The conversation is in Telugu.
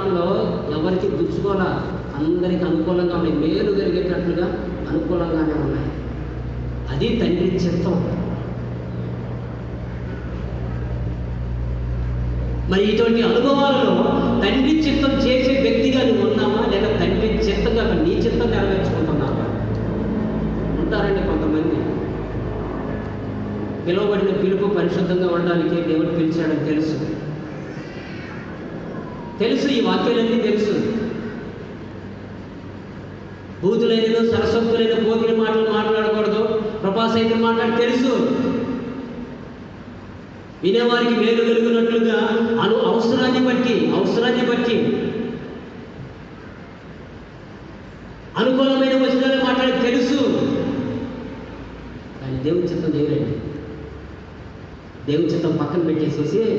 మాటలో ఎవరికి గుచ్చుకోవాలా, అందరికి అనుకూలంగా ఉన్నాయి, మేలు కలిగేటట్లుగా అనుకూలంగానే ఉన్నాయి. అది తండ్రి చిత్తం. మరి ఇటువంటి అనుభవాలలో తండ్రి చిత్తం చేసే వ్యక్తిగా నువ్వు ఉన్నావా, లేదా తండ్రి చిత్తంగా నీ చిత్తం నెరవేర్చుకుంటున్నావా? ఉంటారండి కొంతమంది, పిలువబడిన పిలుపు పరిశుద్ధంగా ఉండడానికి దేవుడు పిలిచాడని తెలుసు, ఈ వాక్యాలన్నీ తెలుసు. బూతులైన సరస్వతులైన పోగిన మాటలు మాట్లాడకూడదు, ప్రపాసైతే మాట్లాడి తెలుసు. వినేవారికి మేలు కలిగినట్లుగా అవసరాన్ని బట్టి అనుకూలమైన వచనాలు మాట్లాడి తెలుసు. కానీ దేవుని చిత్తం చేయలేండి. దేవుని చిత్తం పక్కన పెట్టేసేసి